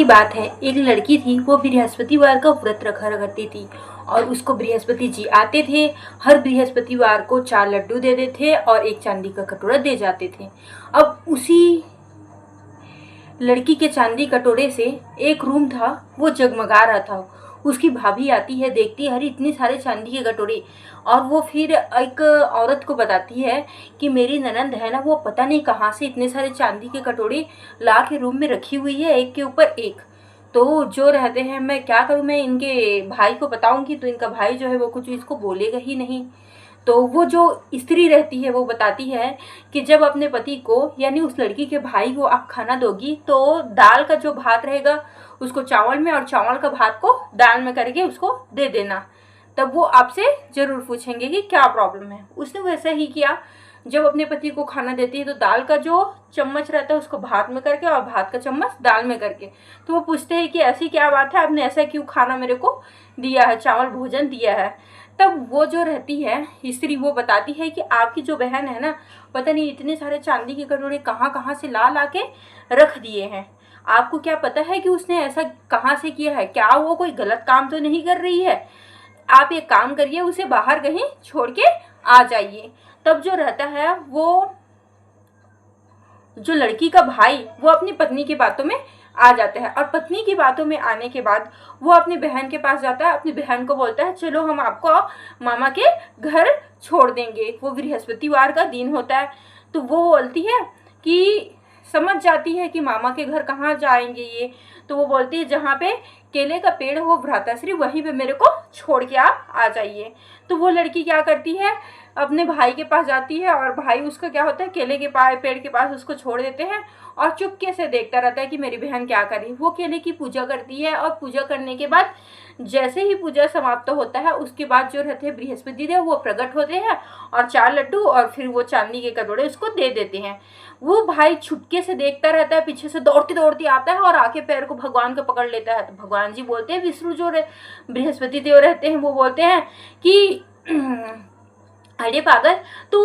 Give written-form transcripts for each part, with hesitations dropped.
की बात है, एक लड़की थी, वो बृहस्पतिवार का व्रत रखा करती थी और उसको बृहस्पति जी आते थे। हर बृहस्पतिवार को 4 लड्डू देते थे और एक चांदी का कटोरा दे जाते थे। अब उसी लड़की के चांदी कटोरे से एक रूम था, वो जगमगा रहा था। उसकी भाभी आती है, देखती है अरे इतने सारे चांदी के कटोरे, और वो फिर एक औरत को बताती है कि मेरी ननंद है ना, वो पता नहीं कहाँ से इतने सारे चांदी के कटोरे ला के रूम में रखी हुई है, एक के ऊपर एक। तो जो रहते हैं, मैं क्या करूँ, मैं इनके भाई को बताऊंगी तो इनका भाई जो है वो कुछ इसको बोलेगा ही नहीं। तो वो जो स्त्री रहती है वो बताती है कि जब अपने पति को यानी उस लड़की के भाई को आप खाना दोगी तो दाल का जो भात रहेगा उसको चावल में और चावल का भात को दाल में करके उसको दे देना। तब वो आपसे जरूर पूछेंगे कि क्या प्रॉब्लम है। उसने वैसा ही किया। जब अपने पति को खाना देती है तो दाल का जो चम्मच रहता है उसको भात में करके और भात का चम्मच दाल में करके। तो वो पूछते हैं कि ऐसी क्या बात है, आपने ऐसा क्यों खाना मेरे को दिया है, चावल भोजन दिया है। तब वो जो रहती है स्त्री, वो बताती है कि आपकी जो बहन है ना, पता नहीं इतने सारे चांदी के कटोरे कहाँ कहाँ से ला ला के रख दिए हैं। आपको क्या पता है कि उसने ऐसा कहाँ से किया है? क्या वो कोई गलत काम तो नहीं कर रही है? आप एक काम करिए, उसे बाहर कहीं छोड़ के आ जाइए। तब जो रहता है वो जो लड़की का भाई, वो अपनी पत्नी की बातों में आ जाता है और पत्नी की बातों में आने के बाद वो अपनी बहन के पास जाता है। अपनी बहन को बोलता है चलो हम आपको मामा के घर छोड़ देंगे। वो बृहस्पतिवार का दिन होता है। तो वो बोलती है कि समझ जाती है कि मामा के घर कहाँ जाएंगे ये। तो वो बोलती है जहाँ पे केले का पेड़ हो भ्राताश्री, वहीं पे मेरे को छोड़ के आप आ जाइए। तो वो लड़की क्या करती है, अपने भाई के पास जाती है और भाई उसका क्या होता है, केले के पेड़ के पास उसको छोड़ देते हैं और चुपके से देखता रहता है कि मेरी बहन क्या कर रही है। वो केले की पूजा करती है और पूजा करने के बाद जैसे ही पूजा समाप्त होता है उसके बाद जो रहते हैं बृहस्पति देव, वो प्रकट होते हैं और 4 लड्डू और फिर वो चांदी के कटोरे उसको दे देते हैं। वो भाई छुपके से देखता रहता है, पीछे से दौड़ती दौड़ती आता है और आके पैर को भगवान को पकड़ लेता है। तो भगवान जी बोलते हैं, विष्णु जो बृहस्पति देव रहते हैं वो बोलते हैं कि अरे पागल, तू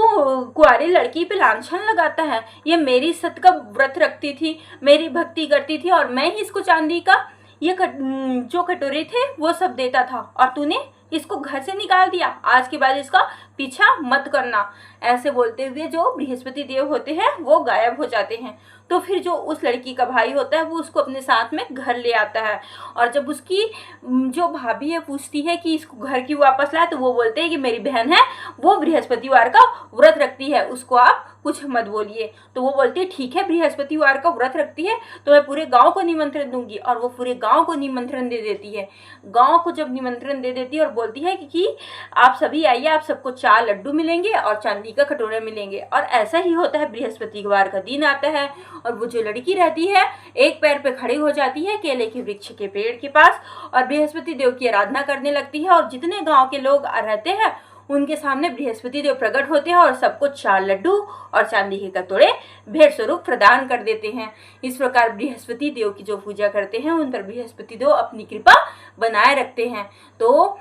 कुंवारी लड़की पे लांछन लगाता है। ये मेरी सत का व्रत रखती थी, मेरी भक्ति करती थी और मैं ही इसको चांदी का ये जो कटोरे थे वो सब देता था और तूने इसको घर से निकाल दिया। आज के बाद इसका पीछा मत करना। ऐसे बोलते हुए जो बृहस्पति देव होते हैं वो गायब हो जाते हैं। तो फिर जो उस लड़की का भाई होता है वो उसको अपने साथ में घर ले आता है और जब उसकी जो भाभी है पूछती है कि इसको घर क्यों वापस लाए, तो वो बोलते हैं कि मेरी बहन है, वो बृहस्पतिवार का व्रत रखती है, उसको आप कुछ मत बोलिए। तो वो बोलती है ठीक है, बृहस्पतिवार का व्रत रखती है तो मैं पूरे गांव को निमंत्रण दूंगी। और वो पूरे गांव को निमंत्रण दे देती है। गांव को जब निमंत्रण दे देती है और बोलती है कि आप सभी आइए, आप सबको 4 लड्डू मिलेंगे और चांदी का कटोरा मिलेंगे। और ऐसा ही होता है, बृहस्पतिवार का दिन आता है और वो जो लड़की रहती है एक पैर पे खड़ी हो जाती है केले के वृक्ष के पेड़ के पास और बृहस्पति देव की आराधना करने लगती है। और जितने गांव के लोग रहते हैं उनके सामने बृहस्पति देव प्रकट होते हैं और सबको 4 लड्डू और चांदी के कटोरे भेंट स्वरूप प्रदान कर देते हैं। इस प्रकार बृहस्पति देव की जो पूजा करते हैं उन पर बृहस्पति देव अपनी कृपा बनाए रखते हैं। तो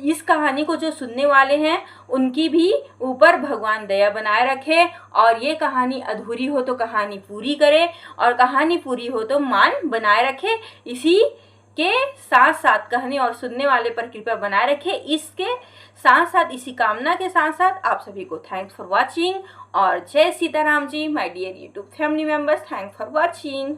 इस कहानी को जो सुनने वाले हैं उनकी भी ऊपर भगवान दया बनाए रखे और ये कहानी अधूरी हो तो कहानी पूरी करे और कहानी पूरी हो तो मान बनाए रखे। इसी के साथ साथ कहने और सुनने वाले पर कृपा बनाए रखे। इसके साथ साथ, इसी कामना के साथ साथ आप सभी को थैंक्स फॉर वॉचिंग और जय Sitaram ji. My dear YouTube family members, thanks for watching.